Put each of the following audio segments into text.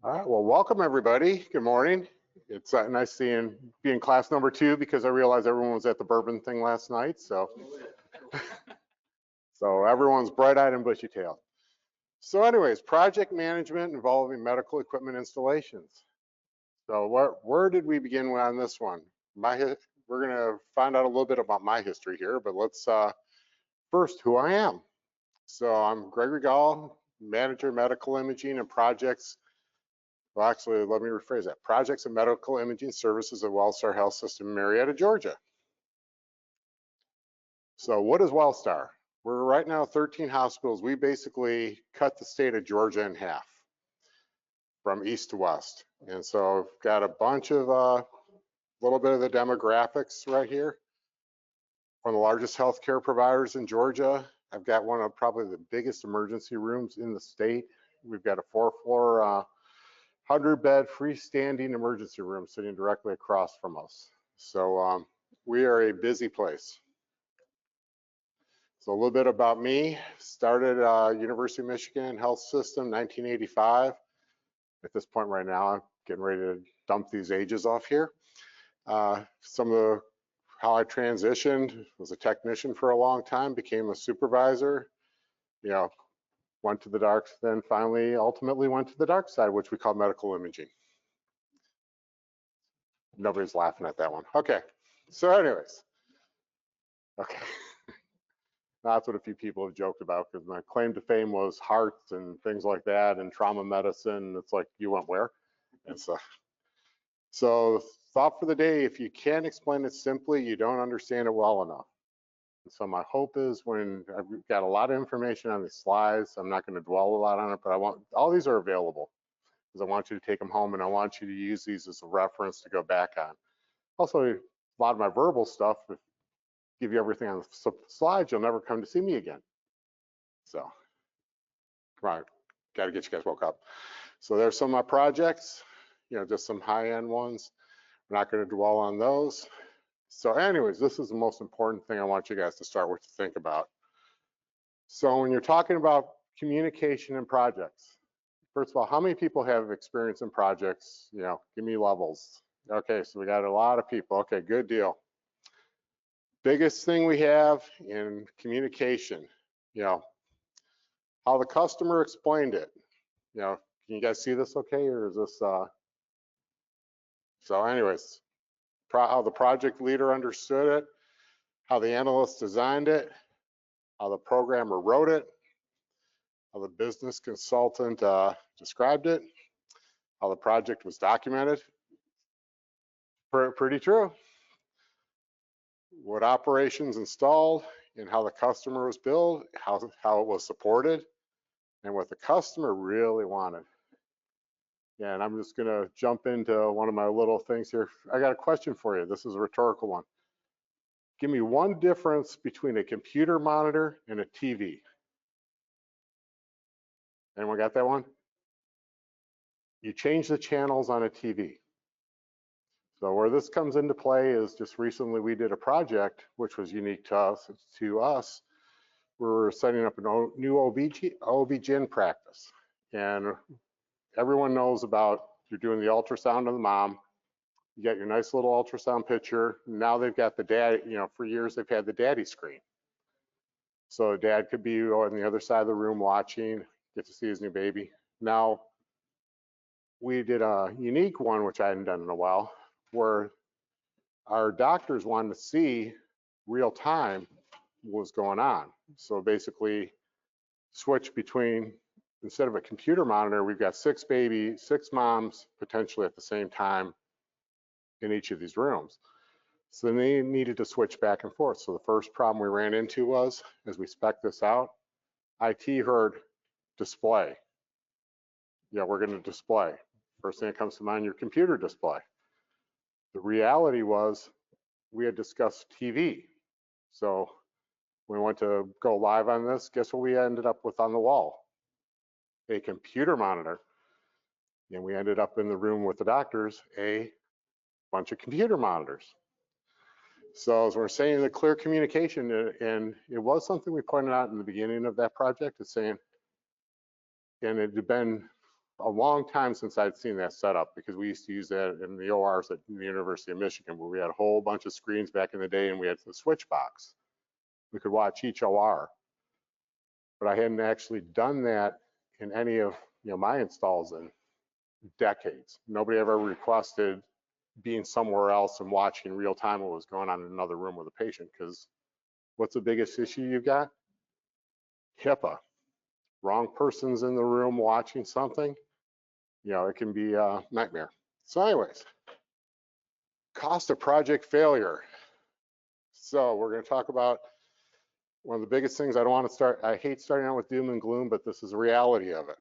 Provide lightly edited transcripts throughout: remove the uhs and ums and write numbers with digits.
All right, well, welcome everybody. Good morning. It's nice being class number 2 because I realized everyone was at the bourbon thing last night. So everyone's bright-eyed and bushy-tailed. So anyways, project management involving medical equipment installations. So where did we begin on this one? We're going to find out a little bit about my history here, but let's first who I am. So I'm Gregory Goll, manager medical imaging and projects. Well, actually, let me rephrase that. Projects and medical imaging services at Wellstar Health System, Marietta, Georgia. So what is Wellstar? We're right now 13 hospitals. We basically cut the state of Georgia in half from east to west. And so I've got a bunch of, little bit of the demographics right here. One of the largest healthcare providers in Georgia. I've got one of probably the biggest emergency rooms in the state. We've got a 4-floor, 100-bed freestanding emergency room sitting directly across from us. So we are a busy place. So a little bit about me. Started University of Michigan Health System, 1985. At this point right now, I'm getting ready to dump these ages off here. Some of how I transitioned, was a technician for a long time, became a supervisor, went to the dark, then finally ultimately went to the dark side, which we call medical imaging. Nobody's laughing at that one. Okay, so anyways, okay. That's what a few people have joked about, because my claim to fame was hearts and things like that and trauma medicine. It's like, you went where? And so thought for the day, if you can't explain it simply, you don't understand it well enough. And so my hope is, when I've got a lot of information on these slides, I'm not going to dwell a lot on it, but all these are available because I want you to take them home and I want you to use these as a reference to go back on. Also, a lot of my verbal stuff, give you everything on the slides, you'll never come to see me again. So, come on, got to get you guys woke up. So there's some of my projects, just some high-end ones. We're not going to dwell on those. So anyways, this is the most important thing I want you guys to start with to think about. So when you're talking about communication and projects, first of all, how many people have experience in projects? Give me levels. Okay, so we got a lot of people. Okay, good deal. Biggest thing we have in communication, how the customer explained it. Can you guys see this okay, or is this, so anyways, how the project leader understood it, how the analyst designed it, how the programmer wrote it, how the business consultant described it, how the project was documented. Pretty true. What operations installed, and how the customer was billed, how it was supported, and what the customer really wanted. Yeah, and I'm just gonna jump into one of my little things here. I got a question for you. This is a rhetorical one. Give me one difference between a computer monitor and a TV. Anyone got that one? You change the channels on a TV. So where this comes into play is, just recently we did a project which was unique to us. We're setting up a new OB-GYN practice, and everyone knows about, you're doing the ultrasound of the mom, you got your nice little ultrasound picture. Now they've got the dad, for years they've had the daddy screen. So dad could be on the other side of the room watching, get to see his new baby. Now, we did a unique one, which I hadn't done in a while, where our doctors wanted to see real time what was going on. So basically, switch between, instead of a computer monitor, we've got 6 moms potentially at the same time in each of these rooms. So they needed to switch back and forth. So the first problem we ran into was, as we spec'd this out, IT heard display. Yeah, we're going to display. First thing that comes to mind, your computer display. The reality was, we had discussed TV. So we went to go live on this. Guess what we ended up with on the wall? A computer monitor. And we ended up in the room with the doctors, a bunch of computer monitors. So as we're saying, the clear communication, and it was something we pointed out in the beginning of that project, is saying, and it had been a long time since I'd seen that setup, because we used to use that in the ORs at the University of Michigan, where we had a whole bunch of screens back in the day, and we had the switch box. We could watch each OR, but I hadn't actually done that in any of my installs in decades. Nobody ever requested being somewhere else and watching real time what was going on in another room with a patient, because what's the biggest issue you've got? HIPAA. Wrong person's in the room watching something, it can be a nightmare. So anyways, cost of project failure. So we're going to talk about one of the biggest things. I hate starting out with doom and gloom, but this is the reality of it.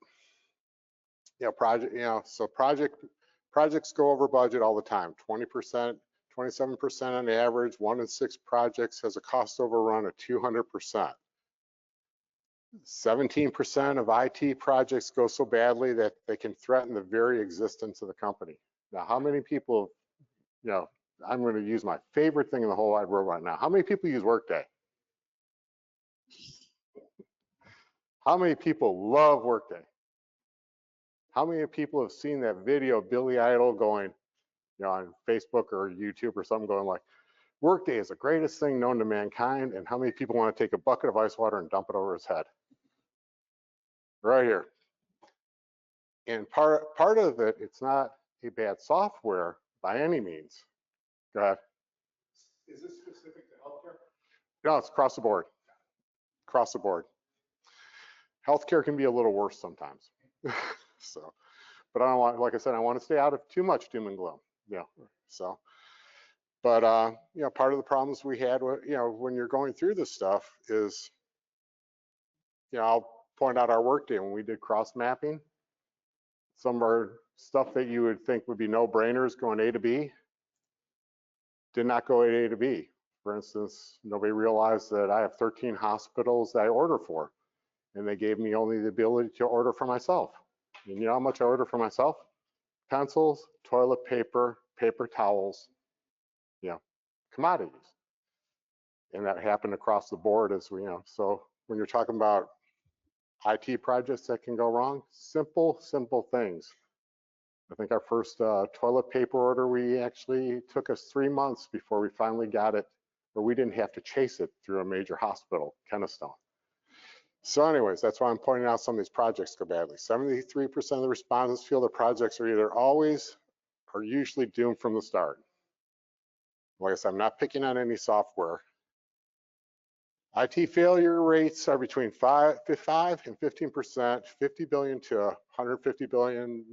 Projects go over budget all the time, 20%, 27% on average. 1 in 6 projects has a cost overrun of 200%. 17% of IT projects go so badly that they can threaten the very existence of the company. Now, how many people, I'm going to use my favorite thing in the whole wide world right now. How many people use Workday? How many people love Workday? How many people have seen that video of Billy Idol going, on Facebook or YouTube or something, going like, Workday is the greatest thing known to mankind, and how many people want to take a bucket of ice water and dump it over his head? Right here. And part of it, it's not a bad software by any means. Go ahead. Is this specific to healthcare? No, it's across the board. Across the board. Healthcare can be a little worse sometimes. So, but I don't want, like I said, I want to stay out of too much doom and gloom. So, but part of the problems we had, when you're going through this stuff is, I'll point out our Workday when we did cross mapping. Some of our stuff that you would think would be no-brainers going A to B did not go A to B. For instance, nobody realized that I have 13 hospitals that I order for, and they gave me only the ability to order for myself. And you know how much I order for myself? Pencils, toilet paper, paper towels, commodities. And that happened across the board as we, so when you're talking about IT projects that can go wrong, simple things. I think our first toilet paper order, we actually took us 3 months before we finally got it, or we didn't have to chase it through a major hospital, Kennestone. So anyways, that's why I'm pointing out some of these projects go badly. 73% of the respondents feel their projects are either always or usually doomed from the start. Like I said, I'm not picking on any software. IT failure rates are between 5 and 15%, 50 billion to 150 billion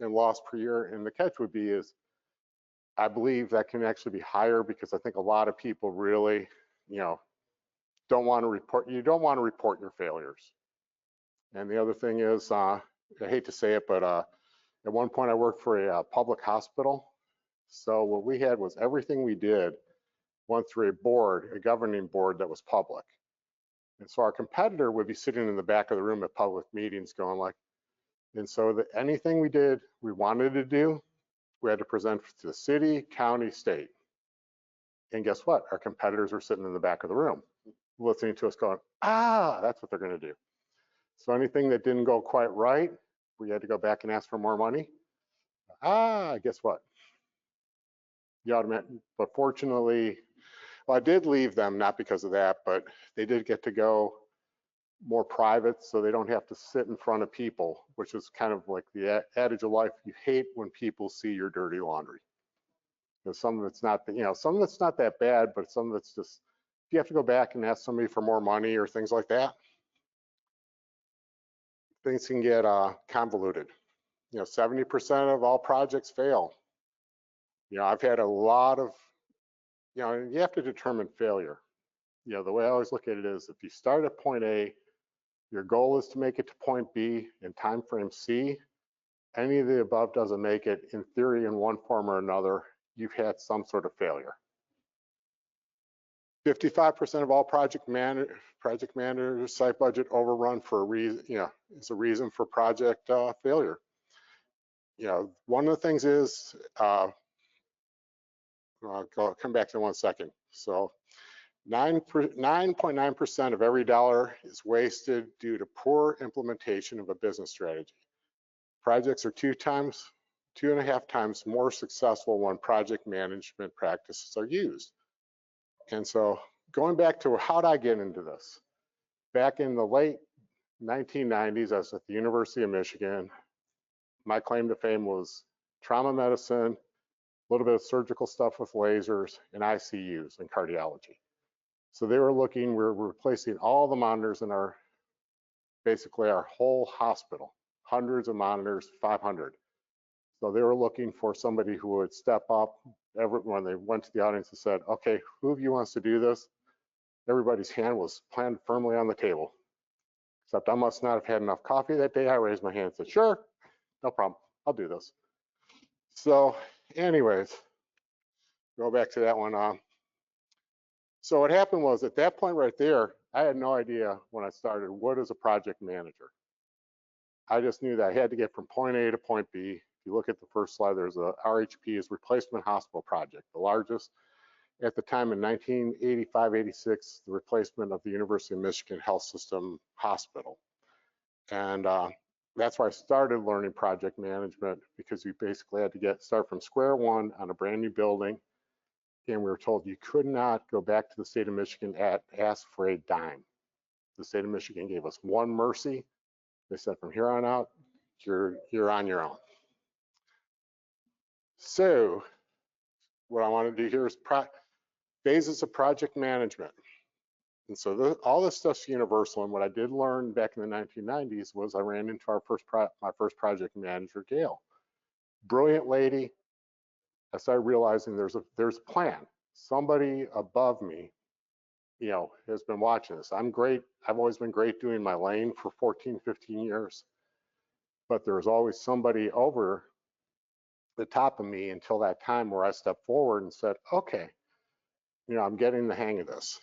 in loss per year. And the catch would be is, I believe that can actually be higher, because I think a lot of people really, don't want to report. You don't want to report your failures. And the other thing is, I hate to say it, but at one point I worked for a public hospital. So what we had was everything we did went through a board, a governing board that was public. And so our competitor would be sitting in the back of the room at public meetings going like, and so that anything we did, we wanted to do, we had to present to the city, county, state. And guess what? Our competitors were sitting in the back of the room, listening to us going, that's what they're going to do. So anything that didn't go quite right, we had to go back and ask for more money. Guess what? But fortunately, well, I did leave them, not because of that, but they did get to go more private, so they don't have to sit in front of people, which is kind of like the adage of life. You hate when people see your dirty laundry. Some of it's not, some of it's not that bad, but some of it's just, if you have to go back and ask somebody for more money or things like that, things can get convoluted. 70% of all projects fail. I've had a lot of, you have to determine failure. The way I always look at it is, if you start at point A, your goal is to make it to point B in time frame C. Any of the above doesn't make it, in theory, in one form or another, you've had some sort of failure. 55% of all project managers cite budget overrun for a reason, is a reason for project failure. One of the things is, I'll come back to 1 second. So 9.9% of every dollar is wasted due to poor implementation of a business strategy. Projects are 2.5 times more successful when project management practices are used. And so going back to how did I get into this? Back in the late 1990s, I was at the University of Michigan. My claim to fame was trauma medicine, a little bit of surgical stuff with lasers, and ICUs and cardiology. So they were looking, we're replacing all the monitors in basically our whole hospital, hundreds of monitors, 500. So they were looking for somebody who would step up. When they went to the audience and said, okay, who of you wants to do this? Everybody's hand was planted firmly on the table. Except I must not have had enough coffee that day. I raised my hand and said, sure, no problem, I'll do this. So anyways, go back to that one. So what happened was at that point right there, I had no idea when I started, what is a project manager? I just knew that I had to get from point A to point B. If you look at the first slide, there's a RHP is Replacement Hospital Project, the largest at the time in 1985-86, the replacement of the University of Michigan Health System Hospital. And that's why I started learning project management, because we basically had to start from square one on a brand new building. And we were told you could not go back to the state of Michigan and ask for a dime. The state of Michigan gave us one mercy. They said from here on out, you're on your own. So what I want to do here is phases of project management. And so all this stuff's universal. And what I did learn back in the 1990s was I ran into my first project manager, Goll. Brilliant lady. I started realizing there's a plan. Somebody above me, has been watching this. I'm great. I've always been great doing my lane for 14, 15 years. But there was always somebody over the top of me until that time where I stepped forward and said, okay, I'm getting the hang of this.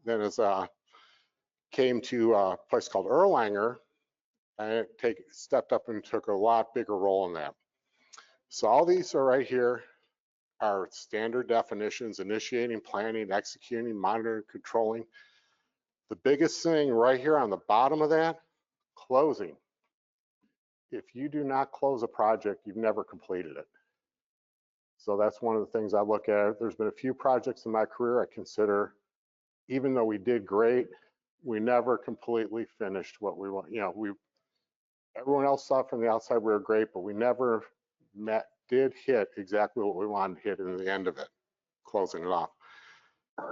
Then as came to a place called Erlanger, I stepped up and took a lot bigger role in that. So all these are right here are standard definitions: initiating, planning, executing, monitoring, controlling. The biggest thing right here on the bottom of that, closing. If you do not close a project, you've never completed it. So that's one of the things I look at. There's been a few projects in my career I consider, even though we did great, we never completely finished what we want. Everyone else thought from the outside we were great, but we never did hit exactly what we wanted to hit in the end of it, closing it off.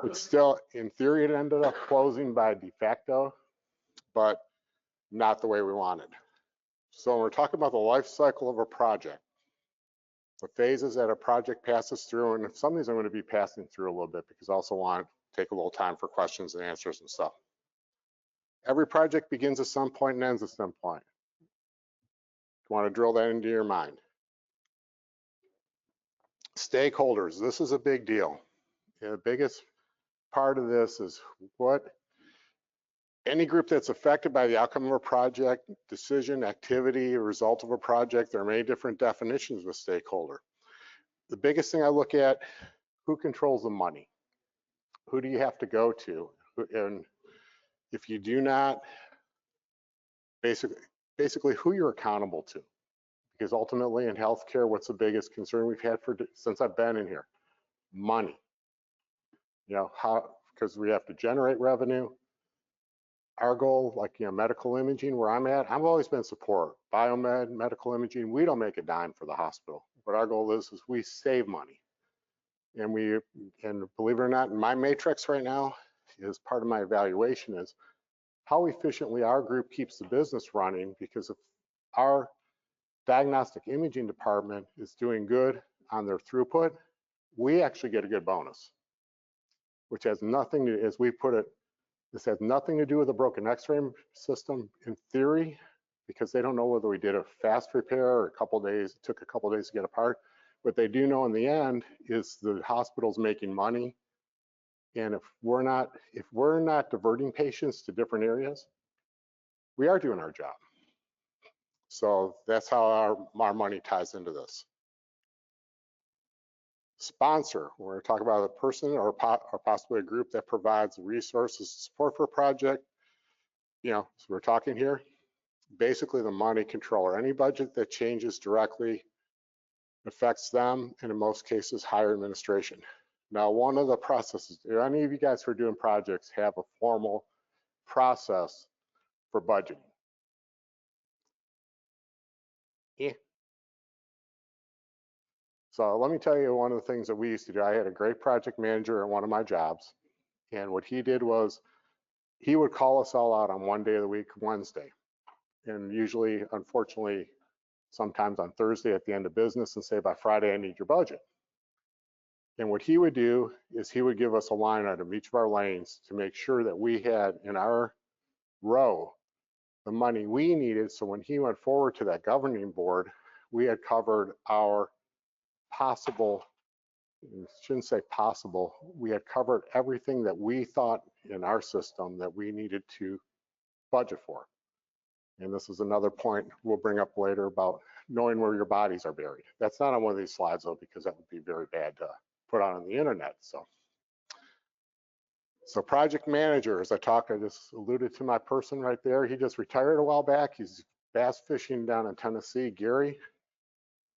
But still, in theory, it ended up closing by de facto, but not the way we wanted. So when we're talking about the life cycle of a project, the phases that a project passes through, and some of these I'm going to be passing through a little bit because I also want to take a little time for questions and answers and stuff. Every project begins at some point and ends at some point. You want to drill that into your mind. Stakeholders, this is a big deal. The biggest part of this is any group that's affected by the outcome of a project, decision, activity, result of a project. There are many different definitions of stakeholder. The biggest thing I look at, who controls the money? Who do you have to go to? And if you do not, basically who you're accountable to. Because ultimately in healthcare, what's the biggest concern we've had since I've been in here? Money. Because we have to generate revenue. Our goal, like medical imaging, where I'm at, I've always been support. Biomed, medical imaging, we don't make a dime for the hospital. What our goal is we save money. And believe it or not, my matrix right now is part of my evaluation is how efficiently our group keeps the business running, because if our diagnostic imaging department is doing good on their throughput, we actually get a good bonus, which has nothing to, as we put it, this has nothing to do with a broken X-ray system in theory, because they don't know whether we did a fast repair or it took a couple days to get a part. What they do know in the end is the hospital's making money. And if we're not diverting patients to different areas, we are doing our job. So that's how our money ties into this. Sponsor, we're talking about a person or possibly a group that provides resources, support for a project. So we're talking here, basically the money controller. Any budget that changes directly affects them, and in most cases, higher administration. Now, one of the processes, do any of you guys who are doing projects have a formal process for budgeting? Yeah. So let me tell you one of the things that we used to do. I had a great project manager at one of my jobs, and what he did was he would call us all out on one day of the week, Wednesday, and usually, unfortunately, sometimes on Thursday at the end of business, and say by Friday, I need your budget. And what he would do is he would give us a line item, each of our lanes, to make sure that we had in our row the money we needed. So when he went forward to that governing board, we had covered our possible, shouldn't say possible, we had covered everything that we thought in our system that we needed to budget for. And this is another point we'll bring up later about knowing where your bodies are buried. That's not on one of these slides though, because that would be very bad to put on the internet. So project manager, as I just alluded to my person right there. He just retired a while back. He's bass fishing down in Tennessee, Gary.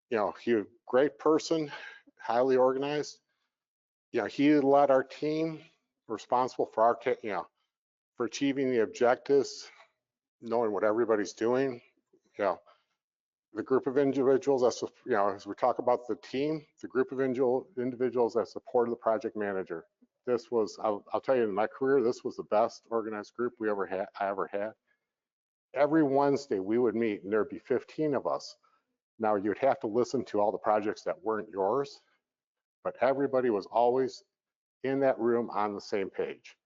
He a great person, highly organized. He led our team, responsible for our, for achieving the objectives, knowing what everybody's doing. The group of individuals, as we talk about the team, the group of individuals that supported the project manager. This was, I'll tell you, in my career, this was the best organized group I ever had. Every Wednesday we would meet, and there'd be 15 of us. Now you'd have to listen to all the projects that weren't yours, but everybody was always in that room on the same page.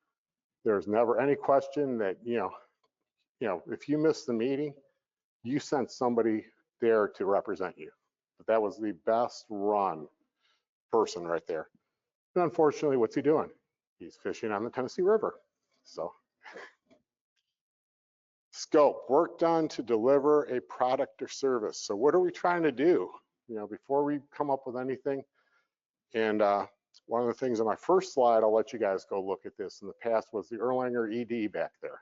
There's never any question that, if you missed the meeting, you sent somebody there to represent you. But that was the best run person right there. And unfortunately, what's he doing? He's fishing on the Tennessee River. So scope, work done to deliver a product or service. So what are we trying to do, before we come up with anything? And one of the things on my first slide, I'll let you guys go look at this, in the past was the Erlanger ED back there,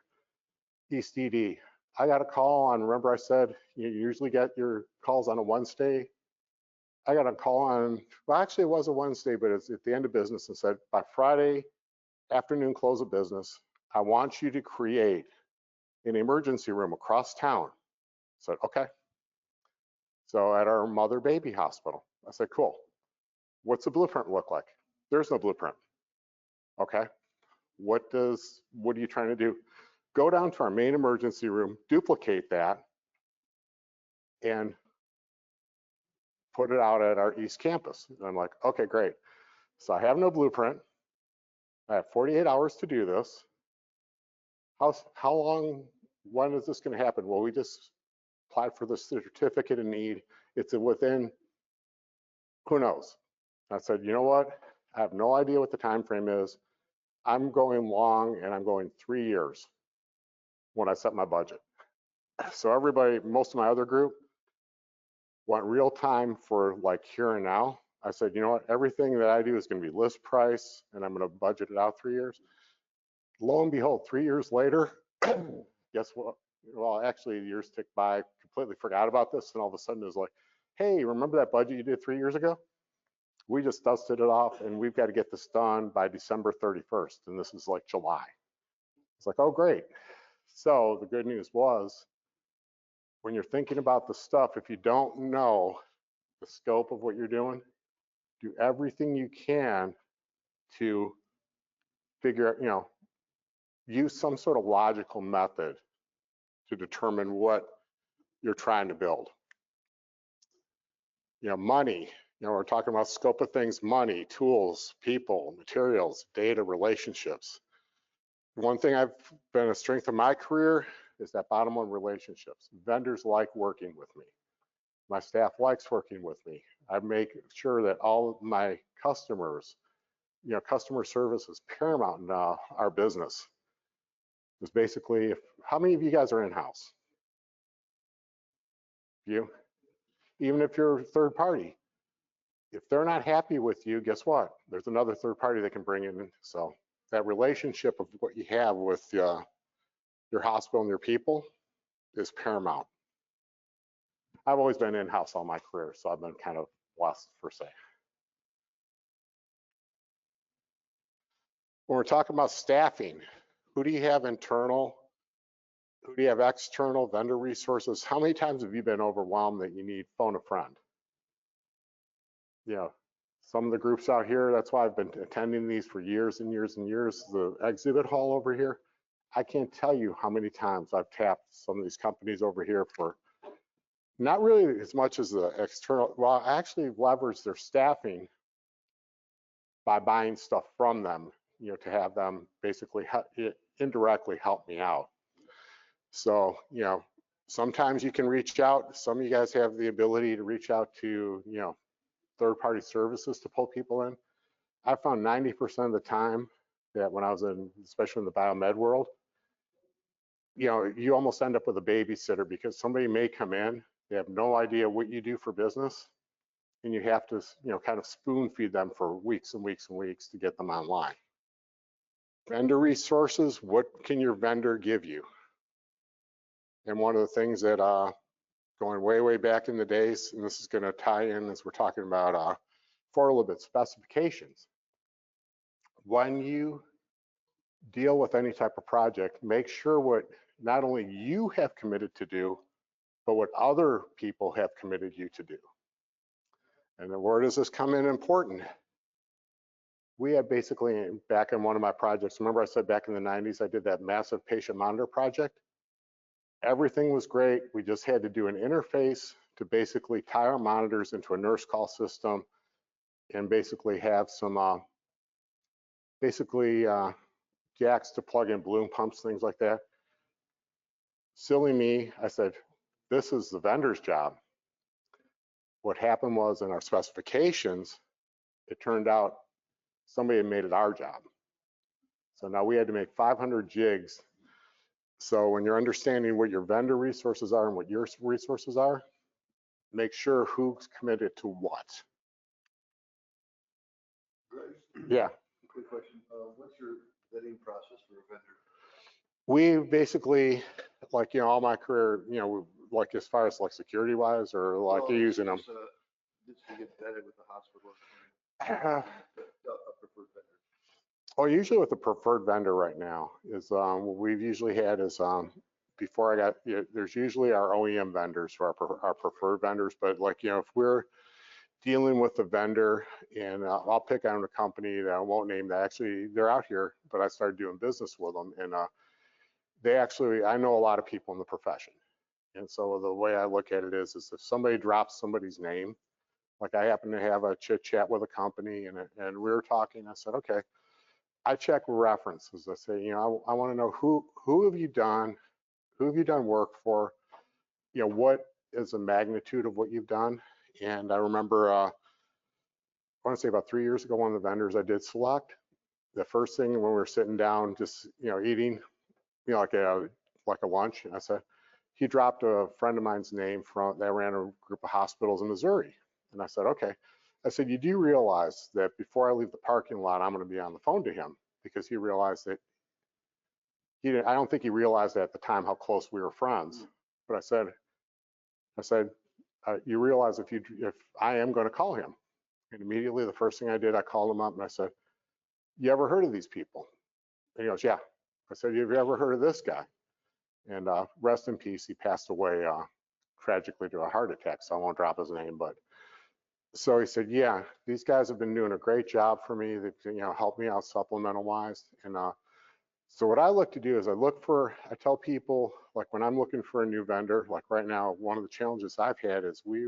East ED. I got a call on, remember I said you usually get your calls on a Wednesday. I got a call on, well, actually it was a Wednesday, but it's at the end of business, and said, by Friday afternoon close of business, I want you to create an emergency room across town. I said, okay. So at our mother baby hospital, I said, cool. What's the blueprint look like? There's no blueprint. Okay. What are you trying to do? Go down to our main emergency room, duplicate that, and put it out at our East Campus. And I'm like, okay, great. So I have no blueprint. I have 48 hours to do this. How long, when is this going to happen? Well, we just applied for the certificate of need. It's within, who knows? I said, you know what? I have no idea what the time frame is. I'm going long, and I'm going 3 years when I set my budget. So everybody, most of my other group, want real time for like here and now. I said, you know what? Everything that I do is going to be list price, and I'm going to budget it out 3 years. Lo and behold, 3 years later, guess what? Well, actually, the years ticked by. Completely forgot about this, and all of a sudden it was like, hey, remember that budget you did 3 years ago? We just dusted it off, and we've got to get this done by December 31st, and this is like July. It's like, oh, great. So the good news was, when you're thinking about the stuff, if you don't know the scope of what you're doing, do everything you can to figure out, use some sort of logical method to determine what you're trying to build. Money, we're talking about scope of things, money, tools, people, materials, data, relationships. One thing I've been a strength of my career is that bottom one, relationships. Vendors like working with me. My staff likes working with me. I make sure that all of my customers, customer service is paramount in our business. It's basically, how many of you guys are in-house? You? Even if you're a third party, if they're not happy with you, guess what? There's another third party they can bring in. So that relationship of what you have with your hospital and your people is paramount. I've always been in-house all my career, so I've been kind of blessed per se. When we're talking about staffing, who do you have internal? Who do you have external vendor resources? How many times have you been overwhelmed that you need phone a friend? You know, some of the groups out here, that's why I've been attending these for years and years and years. The exhibit hall over here, I can't tell you how many times I've tapped some of these companies over here for not really as much as the external, well, I actually leverage their staffing by buying stuff from them, you know, to have them basically indirectly help me out. So, you know, sometimes you can reach out. Some of you guys have the ability to reach out to, you know, third-party services to pull people in. I found 90% of the time that when I was in, especially in the biomed world, you know, you almost end up with a babysitter because somebody may come in, they have no idea what you do for business, and you have to, you know, kind of spoon feed them for weeks and weeks and weeks to get them online. Vendor resources, what can your vendor give you? And one of the things that going way, way back in the days, and this is going to tie in as we're talking about for a little bit, specifications. When you deal with any type of project, make sure what not only you have committed to do, but what other people have committed you to do. And then where does this come in important? We had basically, back in one of my projects, remember I said back in the 90s, I did that massive patient monitor project? Everything was great. We just had to do an interface to basically tie our monitors into a nurse call system and basically have some jacks to plug in balloon pumps, things like that. Silly me, I said, this is the vendor's job. What happened was in our specifications, it turned out somebody had made it our job. So now we had to make 500 jigs. So when you're understanding what your vendor resources are and what your resources are, make sure who's committed to what. Yeah. Quick question. What's your vetting process for a vendor? We basically, like, you know, all my career, you know, like as far as like security wise or like you're using them. Did you get vetted with the hospital? Uh, A preferred vendor. Well, usually with the preferred vendor right now is what we've usually had is before I got, you know, there's usually our OEM vendors for our preferred vendors, but like, you know, if we're dealing with the vendor and I'll pick on a company that I won't name that actually they're out here, but I started doing business with them and they actually, I know a lot of people in the profession. And so the way I look at it is if somebody drops somebody's name, like I happen to have a chit chat with a company and we were talking, I said, okay, I check references. I say, you know, I want to know who have you done work for, you know, what is the magnitude of what you've done. And I remember, I want to say about 3 years ago, one of the vendors I did select, the first thing when we were sitting down, just, you know, eating, you know, like a lunch, and I said, he dropped a friend of mine's name from that ran a group of hospitals in Missouri. And I said, okay. I said, you do realize that before I leave the parking lot, I'm going to be on the phone to him, because he realized that I don't think he realized at the time how close we were friends. But I said, you realize if I am going to call him. And immediately the first thing I did, I called him up and I said, you ever heard of these people? And he goes, yeah. I said, have you ever heard of this guy? And rest in peace, he passed away tragically to a heart attack, so I won't drop his name. But so he said, yeah, these guys have been doing a great job for me. They've, you know, helped me out supplemental wise. And so what I look to do is I tell people, like when I'm looking for a new vendor, like right now, one of the challenges I've had is we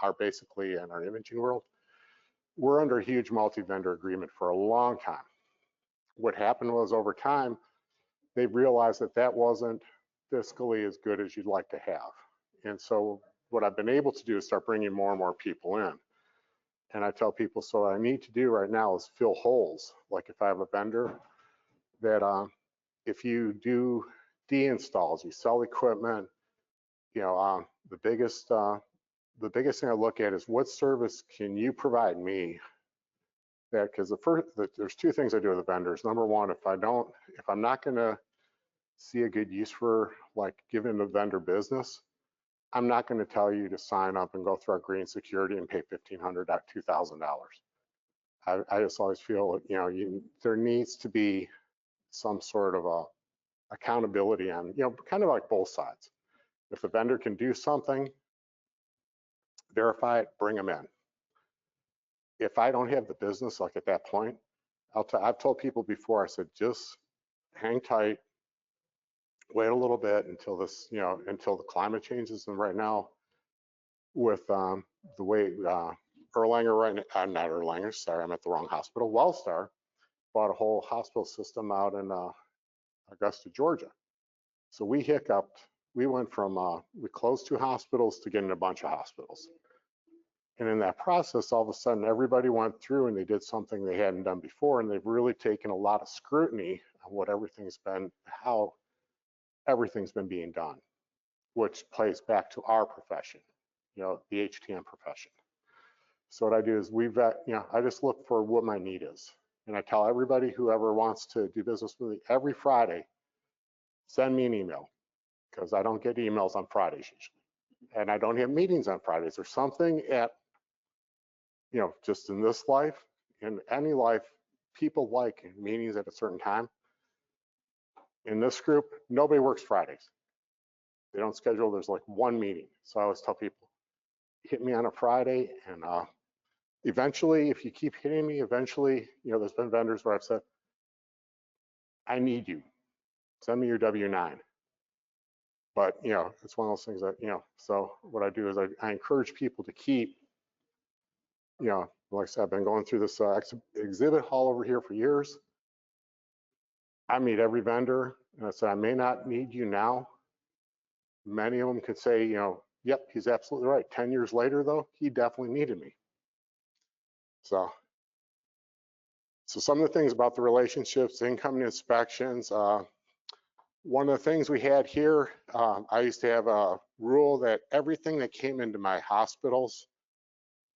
are basically in our imaging world, we're under a huge multi-vendor agreement for a long time. What happened was over time, they realized that wasn't fiscally as good as you'd like to have. And so what I've been able to do is start bringing more and more people in. And I tell people, so what I need to do right now is fill holes. Like if I have a vendor that if you do de-installs, you sell equipment, you know, the biggest thing I look at is what service can you provide me? That because there's two things I do with the vendors. Number one, if I'm not going to see a good use for like giving a vendor business, I'm not going to tell you to sign up and go through our green security and pay $1,500, $2,000. I just always feel, there needs to be some sort of a accountability on, kind of like both sides. If the vendor can do something, verify it, bring them in. If I don't have the business, like at that point, I've told people before, I said, just hang tight, wait a little bit until this, until the climate changes. And right now, with the way Erlanger, not Erlanger, sorry, I'm at the wrong hospital, Wellstar bought a whole hospital system out in Augusta, Georgia. So we hiccuped, we went from, we closed 2 hospitals to getting a bunch of hospitals. And in that process, all of a sudden, everybody went through and they did something they hadn't done before. And they've really taken a lot of scrutiny on what everything's been, how everything's been being done, which plays back to our profession, the HTM profession. So what I do is I just look for what my need is. And I tell everybody, whoever wants to do business with me, every Friday, send me an email, because I don't get emails on Fridays usually. And I don't have meetings on Fridays. There's something at, just in this life, in any life, people like meetings at a certain time. In this group, nobody works Fridays. They don't schedule, there's like 1 meeting. So I always tell people, hit me on a Friday, and eventually, if you keep hitting me, eventually, there's been vendors where I've said, I need you, send me your W-9. But, it's one of those things that, so what I do is I encourage people to keep, like I said, I've been going through this exhibit hall over here for years. I meet every vendor, and I said, I may not need you now. Many of them could say, yep, he's absolutely right. 10 years later, though, he definitely needed me. So some of the things about the relationships, incoming inspections, one of the things we had here, I used to have a rule that everything that came into my hospitals,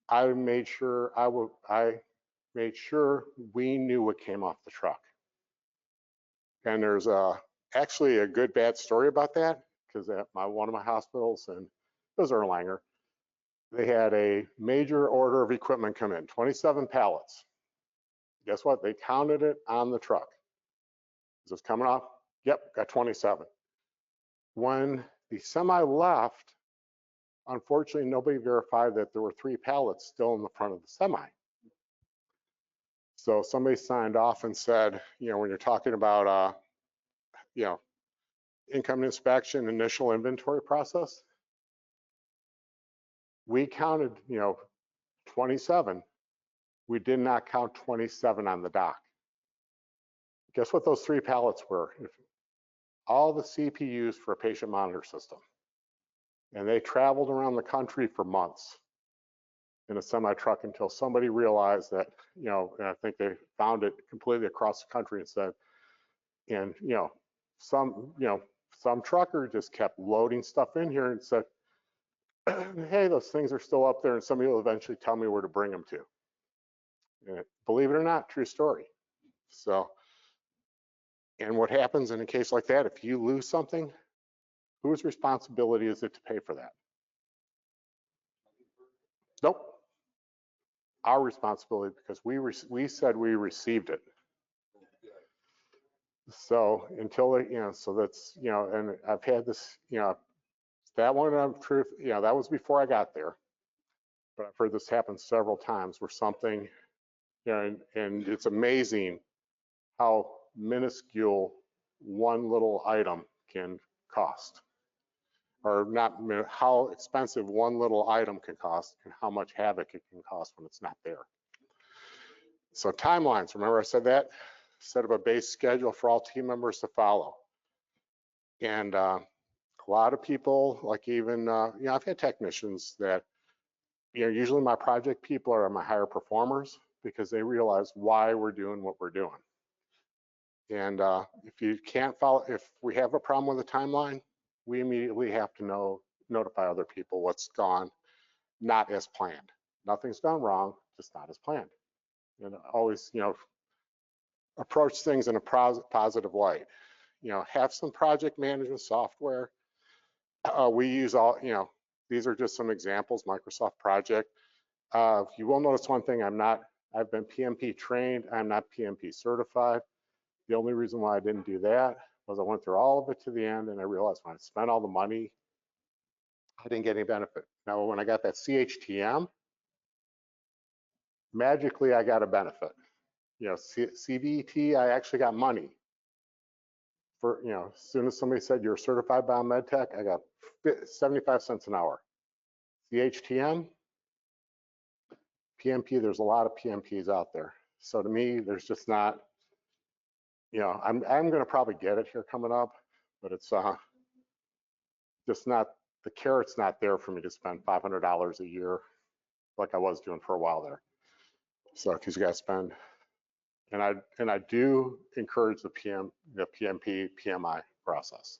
I made sure we knew what came off the truck. And there's actually a good bad story about that, because at one of my hospitals, and it was Erlanger, they had a major order of equipment come in, 27 pallets. Guess what? They counted it on the truck. Is this coming off? Yep, got 27. When the semi left, unfortunately, nobody verified that there were 3 pallets still in the front of the semi. So somebody signed off and said, when you're talking about, incoming inspection, initial inventory process, we counted, 27. We did not count 27 on the dock. Guess what those 3 pallets were? All the CPUs for a patient monitor system. And they traveled around the country for months in a semi truck until somebody realized that, and I think they found it completely across the country and said, and some trucker just kept loading stuff in here and said, hey, those things are still up there, and somebody will eventually tell me where to bring them to. And believe it or not, true story. So, and what happens in a case like that, if you lose something, whose responsibility is it to pay for that? Nope. Our responsibility, because we said we received it. So until it, so that's, and I've had this, that one of truth, that was before I got there, but I've heard this happen several times where something, and it's amazing how minuscule one little item can cost, or not, how expensive one little item can cost and how much havoc it can cost when it's not there. So timelines, remember I said that? Set up a base schedule for all team members to follow. And a lot of people, like even, I've had technicians that, usually my project people are my higher performers because they realize why we're doing what we're doing. And if you can't follow, if we have a problem with a timeline, we immediately have to notify other people what's gone not as planned. Nothing's gone wrong, just not as planned. And always, approach things in a positive light. have some project management software. We use all, these are just some examples, Microsoft Project. You will notice one thing, I've been PMP trained, I'm not PMP certified. The only reason why I didn't do that was I went through all of it to the end and I realized when I spent all the money, I didn't get any benefit. Now, when I got that CHTM, magically I got a benefit. CVT, I actually got money. For, as soon as somebody said you're certified biomed tech, I got 75 cents an hour. CHTM, PMP, there's a lot of PMPs out there. So to me, there's just not, I'm going to probably get it here coming up, but it's just not, the carrot's not there for me to spend $500 a year like I was doing for a while there. So, because you got to spend, and I do encourage the PMP, PMI process,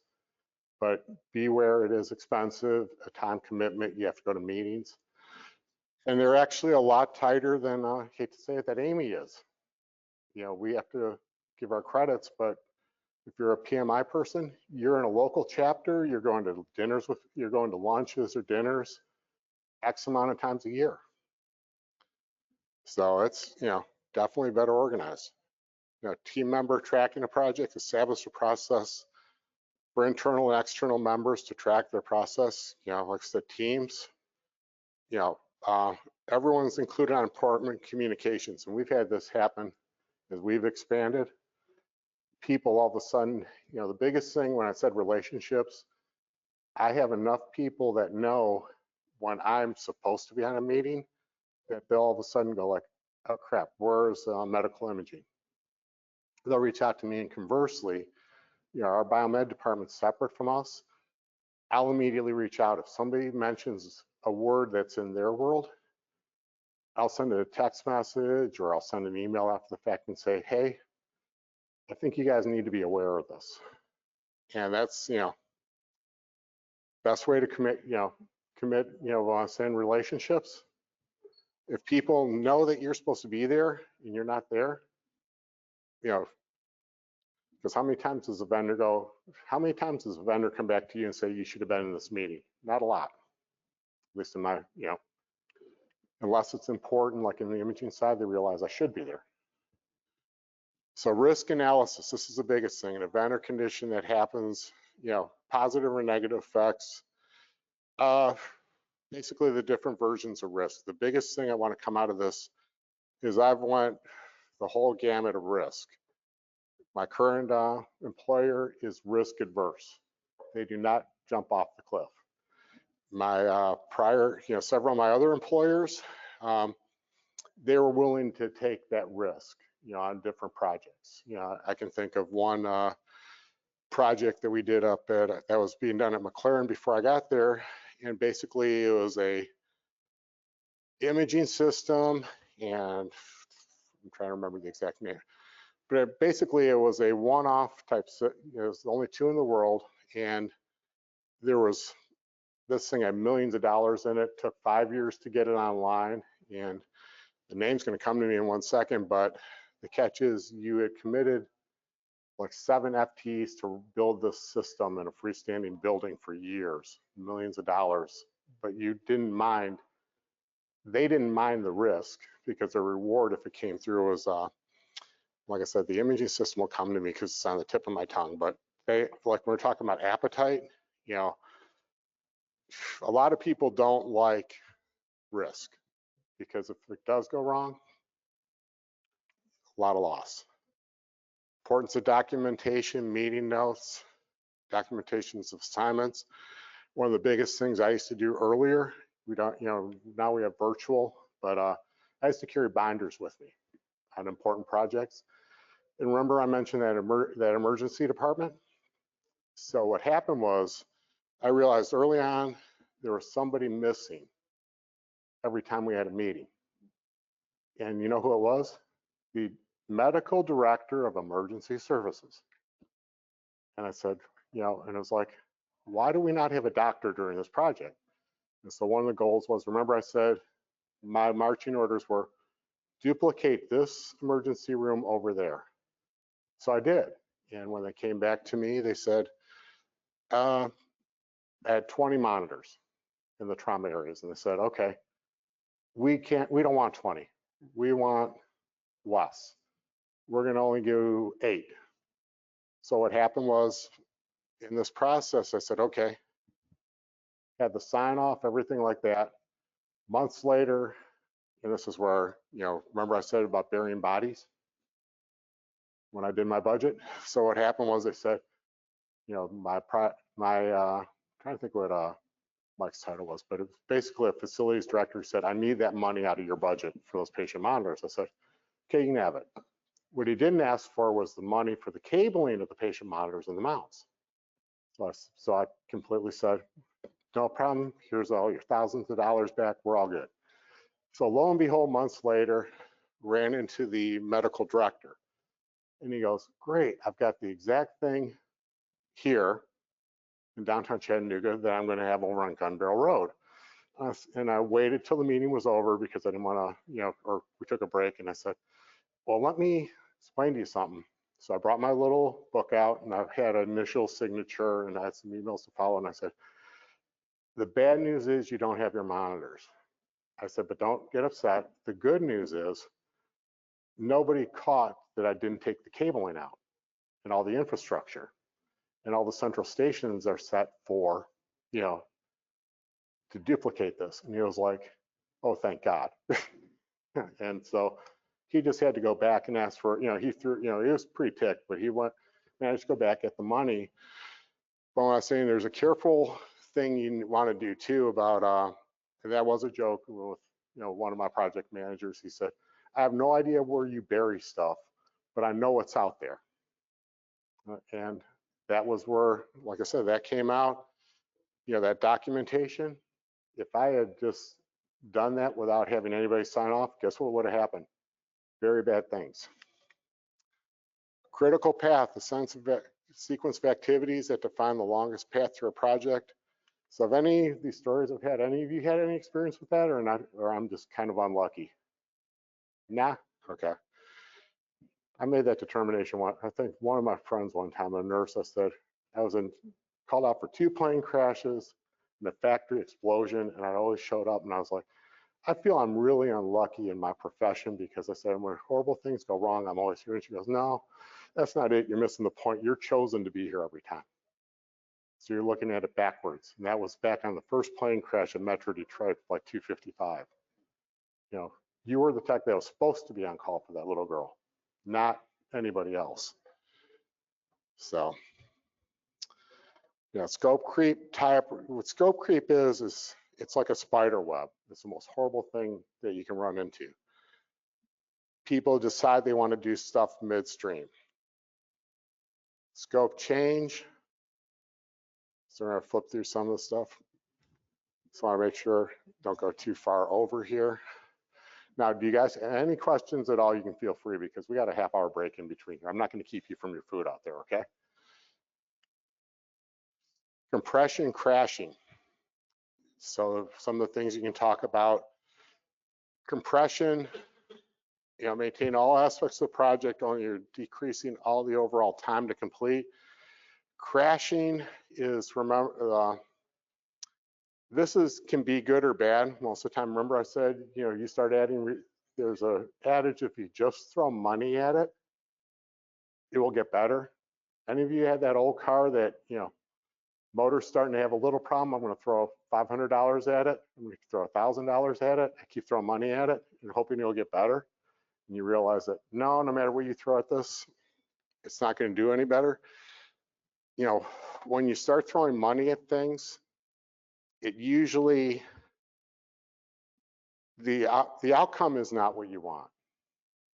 but beware, it is expensive, a time commitment, you have to go to meetings. And they're actually a lot tighter than, I hate to say it, that Amy is. We have to give our credits, but if you're a PMI person, you're in a local chapter, you're going to dinners you're going to lunches or dinners X amount of times a year. So it's, definitely better organized. Team member tracking a project, establish a process for internal and external members to track their process, like I said, teams, everyone's included on important communications. And we've had this happen as we've expanded. People all of a sudden, the biggest thing when I said relationships, I have enough people that know when I'm supposed to be on a meeting that they'll all of a sudden go like, oh crap, where's medical imaging? They'll reach out to me, and conversely, our biomed department's separate from us. I'll immediately reach out. If somebody mentions a word that's in their world, I'll send a text message or I'll send an email after the fact and say, hey, I think you guys need to be aware of this. And that's, best way to send relationships. If people know that you're supposed to be there and you're not there, because how many times does a vendor come back to you and say you should have been in this meeting? Not a lot, at least in my, unless it's important, like in the imaging side, they realize I should be there. So risk analysis, this is the biggest thing. An event or condition that happens, positive or negative effects. Basically the different versions of risk. The biggest thing I want to come out of this is I've went the whole gamut of risk. My current employer is risk adverse. They do not jump off the cliff. My prior, several of my other employers, they were willing to take that risk, on different projects. I can think of one project that we did up at, that was being done at McLaren before I got there. And basically it was a imaging system, and I'm trying to remember the exact name, but basically it was a one-off type, it was only 2 in the world, and there was, this thing had millions of dollars in it, took 5 years to get it online, and the name's going to come to me in 1 second, but the catch is you had committed like 7 FTEs to build this system in a freestanding building for years, millions of dollars, but you didn't mind, they didn't mind the risk, because the reward, if it came through, was, like I said, the imaging system will come to me because it's on the tip of my tongue, but they, like when we're talking about appetite, a lot of people don't like risk, because if it does go wrong, a lot of loss. Importance of documentation, meeting notes, documentations of assignments. One of the biggest things I used to do earlier, we don't, now we have virtual, but I used to carry binders with me on important projects. And remember I mentioned that emergency department? So what happened was, I realized early on there was somebody missing every time we had a meeting. And you know who it was? The medical director of emergency services. And I said, and it was like, why do we not have a doctor during this project? And so one of the goals was, remember I said, my marching orders were duplicate this emergency room over there. So I did. And when they came back to me, they said, I had 20 monitors in the trauma areas. And they said, okay, we don't want 20. We want less. We're going to only do 8. So what happened was, in this process, I said, okay, had the sign off, everything like that. Months later, and this is where, remember I said about burying bodies when I did my budget? So what happened was they said, trying to think what Mike's title was, but it was basically a facilities director who said, I need that money out of your budget for those patient monitors. I said, okay, you can have it. What he didn't ask for was the money for the cabling of the patient monitors and the mounts. So I completely said, no problem. Here's all your thousands of dollars back. We're all good. So lo and behold, months later, ran into the medical director. And he goes, great, I've got the exact thing here in downtown Chattanooga that I'm going to have over on Gun Barrel Road. And I waited till the meeting was over because I didn't want to, or we took a break, and I said, well, let me explain to you something. So I brought my little book out, and I've had an initial signature, and I had some emails to follow, and I said, the bad news is you don't have your monitors. I said, but don't get upset. The good news is nobody caught that I didn't take the cabling out and all the infrastructure, and all the central stations are set for, to duplicate this. And he was like, oh, thank God. And so he just had to go back and ask for, he was pretty ticked, but he managed to go back, get the money. But when I was saying there's a careful thing you want to do too about, and that was a joke with, one of my project managers. He said, I have no idea where you bury stuff, but I know what's out there. And that was where, like I said, that came out, that documentation. If I had just done that without having anybody sign off, guess what would have happened? Very bad things. Critical path, the sequence of activities that define the longest path through a project. So have any of these stories I've had, any of you had any experience with that or not, or I'm just kind of unlucky? Nah, okay. I made that determination. I think one of my friends one time, a nurse, I said, I was called out for 2 plane crashes and a factory explosion, and I always showed up and I was like, I feel I'm really unlucky in my profession because I said, when horrible things go wrong, I'm always here. And she goes, no, that's not it. You're missing the point. You're chosen to be here every time. So you're looking at it backwards. And that was back on the first plane crash at Metro Detroit, like 2:55. You were the tech that was supposed to be on call for that little girl, not anybody else. So, scope creep, tie up. What scope creep is it's like a spider web. It's the most horrible thing that you can run into. People decide they want to do stuff midstream. Scope change. So I'm going to flip through some of the stuff. So I want to make sure don't go too far over here. Now, do you guys have any questions at all? You can feel free because we got a half-hour break in between here. I'm not going to keep you from your food out there, okay? Compression crashing. So some of the things you can talk about. Compression, maintain all aspects of the project, only you're decreasing all the overall time to complete. Crashing is, remember, can be good or bad most of the time. Remember I said, you start adding, there's a adage, if you just throw money at it, it will get better. Any of you had that old car that, motor's starting to have a little problem? I'm going to throw $500 at it. I'm going to throw $1,000 at it. I keep throwing money at it and hoping it'll get better. And you realize that no matter what you throw at this, it's not going to do any better. When you start throwing money at things, it usually, the outcome is not what you want.